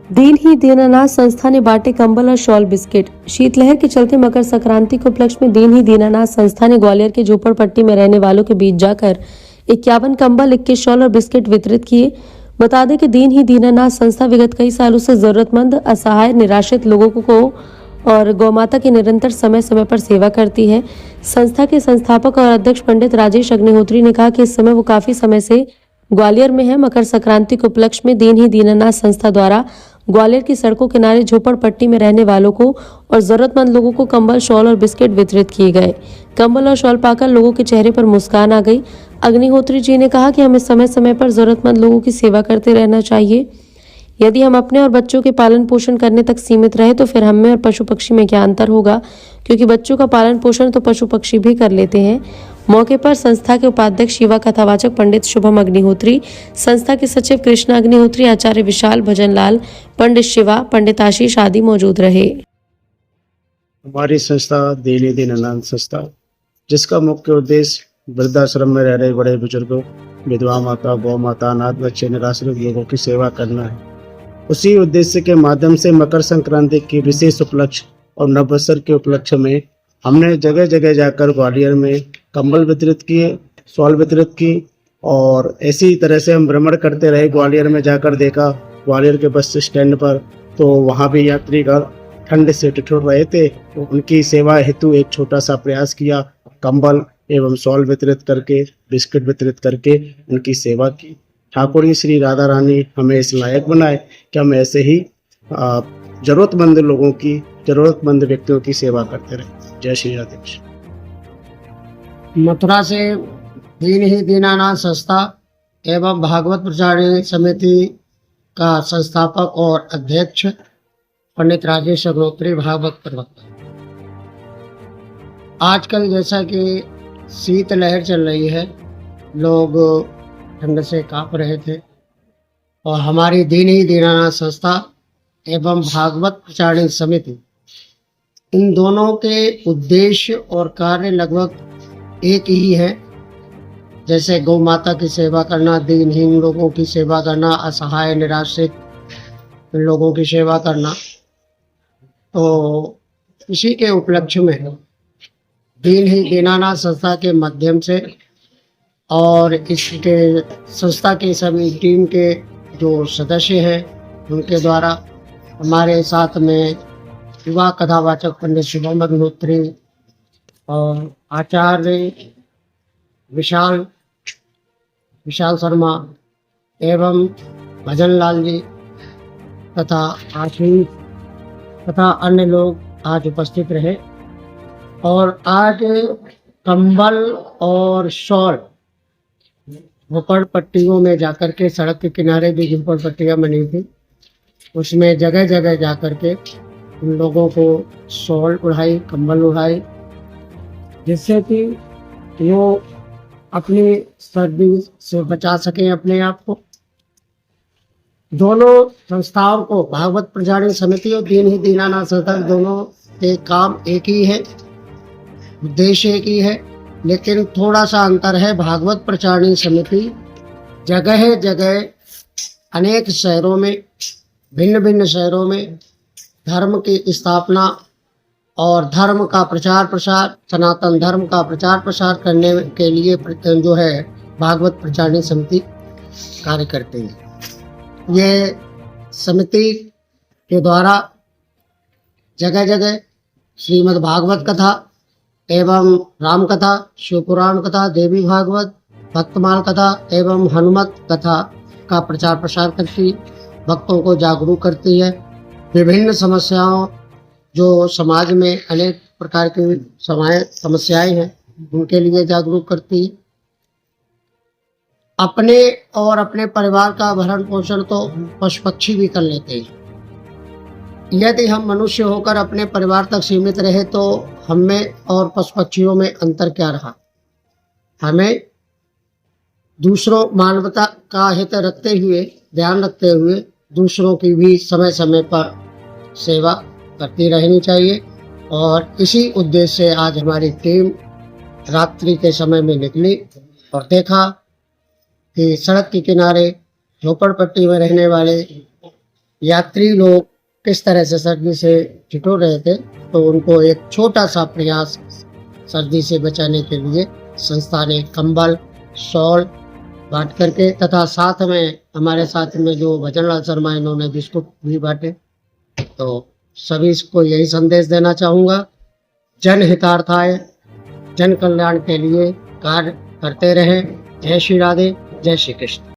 दीन ही दीनानाथ संस्था ने बांटे कंबल और शॉल बिस्किट। शीतलहर के चलते मकर संक्रांति के उपलक्ष्य में दीन ही दीनानाथ संस्था ने ग्वालियर के झोपड़पट्टी में रहने वालों के बीच जाकर 51 कंबल, 21 शॉल और बिस्किट वितरित किए। बता दें कि दीन ही दीनानाथ संस्था विगत कई सालों से जरूरतमंद, असहाय, निराश्रित लोगों को और गौमाता की निरंतर समय समय पर सेवा करती है। संस्था के संस्थापक और अध्यक्ष पंडित राजेश अग्निहोत्री ने कहा कि इस समय वो काफी समय से ग्वालियर में है। मकर संक्रांति के उपलक्ष्य में दीन ही दीनानाथ संस्था द्वारा ग्वालियर की सड़कों किनारे झोपड़पट्टी में रहने वालों को और जरूरतमंद लोगों को कंबल, शॉल और बिस्किट वितरित किए गए। कंबल और शॉल पाकर लोगों के चेहरे पर मुस्कान आ गई। अग्निहोत्री जी ने कहा कि हमें समय समय पर जरूरतमंद लोगों की सेवा करते रहना चाहिए। यदि हम अपने और बच्चों के पालन पोषण करने तक सीमित रहे तो फिर हमें और पशु पक्षी में क्या अंतर होगा, क्योंकि बच्चों का पालन पोषण तो पशु पक्षी भी कर लेते हैं। मौके पर संस्था के उपाध्यक्ष युवा कथावाचक पंडित शुभम अग्निहोत्री, संस्था के सचिव कृष्णा अग्निहोत्री, आचार्य विशाल, भजनलाल, पंडित शिवा, पंडित आशीष आदि मौजूद रहे। हमारी संस्था दीन ही दीनानाथ संस्था, जिसका मुख्य उद्देश्य वृद्धाश्रम में रह रहे बड़े बुजुर्गों, विधवा माता, गौ माता, अनाथ बच्चे, निराश्रित लोगों की सेवा करना है। उसी उद्देश्य के माध्यम से मकर संक्रांति की विशेष उपलक्ष्य और नववर्ष के उपलक्ष्य में हमने जगह जगह जाकर ग्वालियर में कंबल वितरित किए, शॉल वितरित की और इसी तरह से हम भ्रमण करते रहे। ग्वालियर में जाकर देखा, ग्वालियर के बस स्टैंड पर तो वहाँ भी यात्रीगण ठंड से ठिठुर रहे थे, तो उनकी सेवा हेतु एक छोटा सा प्रयास किया। कंबल एवं शॉल वितरित करके, बिस्किट वितरित करके उनकी सेवा की। ठाकुर जी श्री राधा रानी हमें इस लायक बनाए कि हम ऐसे ही जरूरतमंद लोगों की, जरूरतमंद व्यक्तियों की सेवा करते रहे। जय श्री राधे। मथुरा से दीन ही दीनानाथ संस्था एवं भागवत प्रचार समिति का संस्थापक और अध्यक्ष पंडित राजेश अग्निहोत्री, भागवत प्रवक्ता। आजकल जैसा कि शीतलहर चल रही है, लोग ठंड से कांप रहे थे और हमारी दीन ही दीनानाथ संस्था एवं भागवत प्रचार समिति, इन दोनों के उद्देश्य और कार्य लगभग एक ही है। जैसे गौ माता की सेवा करना, दीनहीन लोगों की सेवा करना, असहाय निराश्रित लोगों की सेवा करना, तो इसी के उपलक्ष्य में दीन ही दीनानाथ संस्था के माध्यम से और इसके संस्था के सभी टीम के जो सदस्य हैं उनके द्वारा हमारे साथ में युवा कथावाचक पंडित शुभम अग्निहोत्री और आचार्य विशाल शर्मा एवं भजनलाल जी तथा आशीष तथा अन्य लोग आज उपस्थित रहे। और आज कंबल और शॉल झोपड़पट्टियों में जाकर के, सड़क के किनारे भी झोपड़पट्टियाँ बनी थी, उसमें जगह जगह जाकर के उन लोगों को शॉल उड़ाई, कंबल उड़ाई, जिससे कि वो अपनी सर्दी से बचा सकें अपने आप को। दोनों संस्थाओं को, भागवत प्रचार समिति और दीन ही दीनानाथ संस्था, दोनों के काम एक ही है, उद्देश्य एक ही है, लेकिन थोड़ा सा अंतर है। भागवत प्रचार समिति जगह जगह अनेक शहरों में, भिन्न भिन्न शहरों में धर्म की स्थापना और धर्म का प्रचार प्रसार, सनातन धर्म का प्रचार प्रसार करने के लिए जो है भागवत प्रचार समिति कार्य करते हैं। ये समिति के द्वारा जगह जगह श्रीमद् भागवत कथा एवं राम कथा, शिवपुराण कथा, देवी भागवत, भक्तमाल कथा एवं हनुमत कथा का प्रचार प्रसार करती, भक्तों को जागरूक करती है। विभिन्न समस्याओं, जो समाज में अनेक प्रकार की समस्याएं हैं, उनके लिए जागरूक करती है। अपने और अपने परिवार का भरण पोषण तो पशु पक्षी भी कर लेते हैं। यदि हम मनुष्य होकर अपने परिवार तक सीमित रहे तो हमें और पशु पक्षियों में अंतर क्या रहा। हमें दूसरों, मानवता का हित रखते हुए, ध्यान रखते हुए दूसरों की भी समय समय पर सेवा करती रहनी चाहिए। और इसी उद्देश्य से आज हमारी टीम रात्रि के समय में निकली और देखा कि सड़क के किनारे झोपड़पट्टी में रहने वाले यात्री लोग किस तरह से सर्दी से ठिठुर रहे थे, तो उनको एक छोटा सा प्रयास सर्दी से बचाने के लिए संस्था ने कंबल, शॉल बांट करके तथा साथ में हमारे साथ में जो भजनलाल शर्मा इन्होंने बिस्कुट भी बांटे। तो सभी को यही संदेश देना चाहूँगा, जन हितार्थाय, जन कल्याण के लिए कार्य करते रहें। जय श्री राधे, जय श्री कृष्ण।